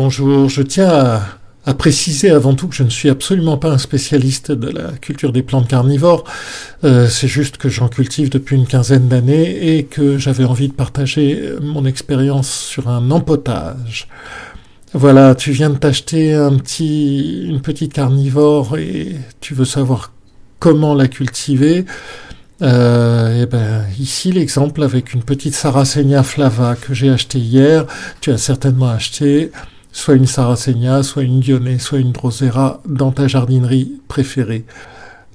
Bonjour, je tiens à préciser avant tout que je ne suis absolument pas un spécialiste de la culture des plantes carnivores. C'est juste que j'en cultive depuis une quinzaine d'années et que j'avais envie de partager mon expérience sur un empotage. Voilà, tu viens de t'acheter une petite carnivore et tu veux savoir comment la cultiver. Ici l'exemple avec une petite Sarracenia flava que j'ai achetée hier. Tu as certainement acheté soit une Sarracenia, soit une Dionée, soit une Drosera dans ta jardinerie préférée.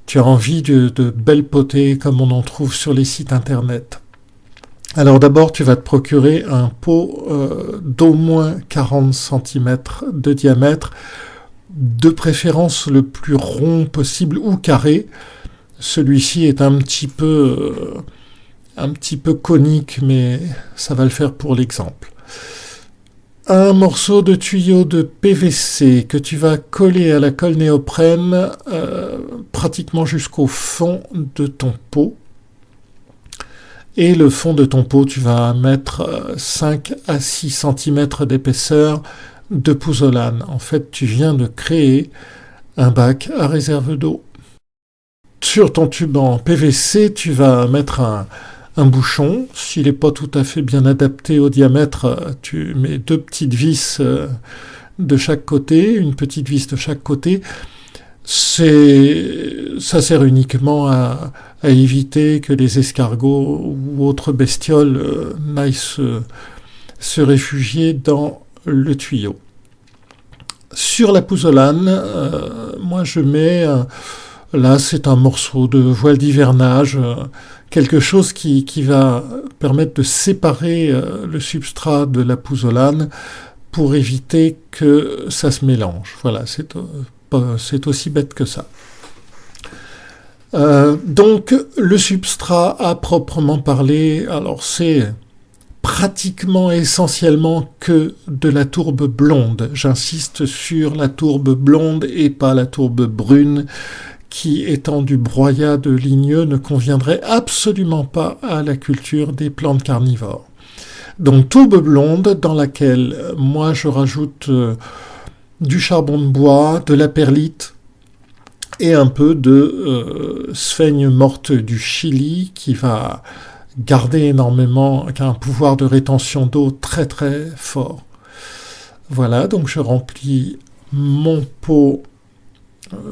Tu as envie de belles potées comme on en trouve sur les sites internet. Alors d'abord, tu vas te procurer un pot d'au moins 40 cm de diamètre, de préférence le plus rond possible ou carré. Celui-ci est un petit peu conique, mais ça va le faire pour l'exemple. Un morceau de tuyau de PVC que tu vas coller à la colle néoprène pratiquement jusqu'au fond de ton pot. Et le fond de ton pot, tu vas mettre 5 à 6 cm d'épaisseur de pouzzolane. En fait, tu viens de créer un bac à réserve d'eau. Sur ton tube en PVC, tu vas mettre un bouchon. S'il n'est pas tout à fait bien adapté au diamètre, tu mets 2 petites vis de chaque côté, une petite vis de chaque côté. Ça sert uniquement à éviter que les escargots ou autres bestioles n'aillent se réfugier dans le tuyau. Sur la pouzzolane, moi je mets... Là, c'est un morceau de voile d'hivernage, quelque chose qui va permettre de séparer le substrat de la pouzzolane pour éviter que ça se mélange. Voilà, c'est aussi bête que ça. Donc, le substrat à proprement parler, alors c'est pratiquement essentiellement que de la tourbe blonde. J'insiste sur la tourbe blonde et pas la tourbe brune, qui, étant du broyat de ligneux, ne conviendrait absolument pas à la culture des plantes carnivores. Donc tourbe blonde dans laquelle moi je rajoute du charbon de bois, de la perlite et un peu de sphaigne morte du Chili qui va garder énormément, qui a un pouvoir de rétention d'eau très très fort. Voilà, donc je remplis mon pot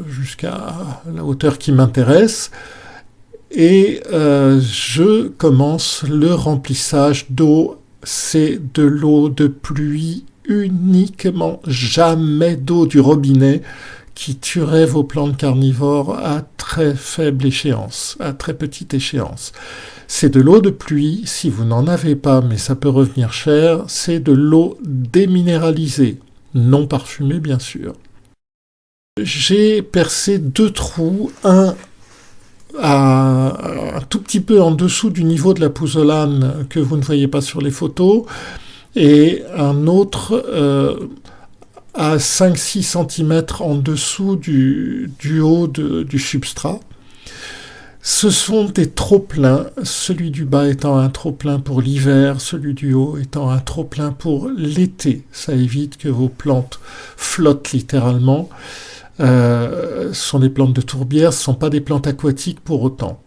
jusqu'à la hauteur qui m'intéresse et je commence le remplissage d'eau. C'est de l'eau de pluie uniquement, jamais d'eau du robinet qui tuerait vos plantes carnivores à très faible échéance, à très petite échéance. C'est de l'eau de pluie, si vous n'en avez pas, mais ça peut revenir cher, c'est de l'eau déminéralisée, non parfumée bien sûr. J'ai percé 2 trous, un tout petit peu en dessous du niveau de la pouzzolane que vous ne voyez pas sur les photos, et un autre à 5-6 cm en dessous du haut du substrat. Ce sont des trop-pleins, celui du bas étant un trop-plein pour l'hiver, celui du haut étant un trop-plein pour l'été. Ça évite que vos plantes flottent littéralement. Ce sont des plantes de tourbière, ce ne sont pas des plantes aquatiques pour autant.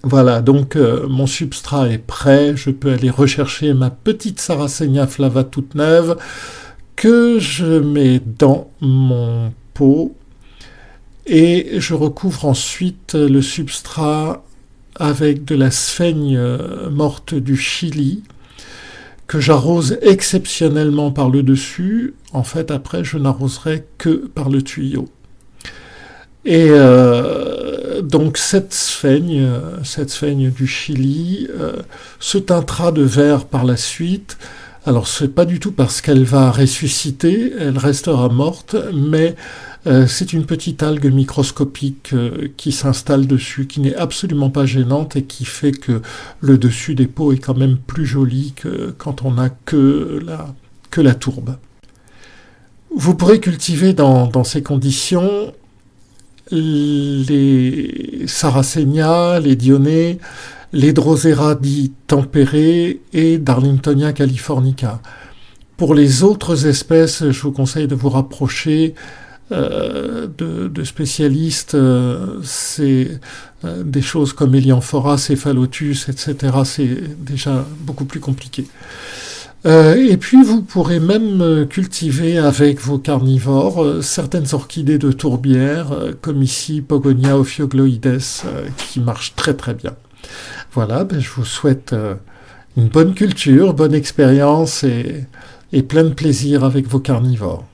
Voilà, donc mon substrat est prêt, je peux aller rechercher ma petite Sarracenia flava toute neuve que je mets dans mon pot et je recouvre ensuite le substrat avec de la sphaigne morte du Chili que j'arrose exceptionnellement par le dessus. En fait, après, je n'arroserai que par le tuyau. Et donc, cette sphaigne du Chili se teintera de vert par la suite. Alors, c'est pas du tout parce qu'elle va ressusciter, elle restera morte, mais c'est une petite algue microscopique qui s'installe dessus, qui n'est absolument pas gênante et qui fait que le dessus des pots est quand même plus joli que quand on n'a que la tourbe. Vous pourrez cultiver dans ces conditions les Sarracenia, les Dionnées, les Drosera dits tempérés et Darlingtonia californica. Pour les autres espèces, je vous conseille de vous rapprocher de spécialistes. C'est des choses comme Elianthora, Cephalotus, etc. C'est déjà beaucoup plus compliqué. Et puis vous pourrez même cultiver avec vos carnivores certaines orchidées de tourbière, comme ici Pogonia ophiogloides, qui marchent très très bien. Voilà, je vous souhaite une bonne culture, bonne expérience et plein de plaisir avec vos carnivores.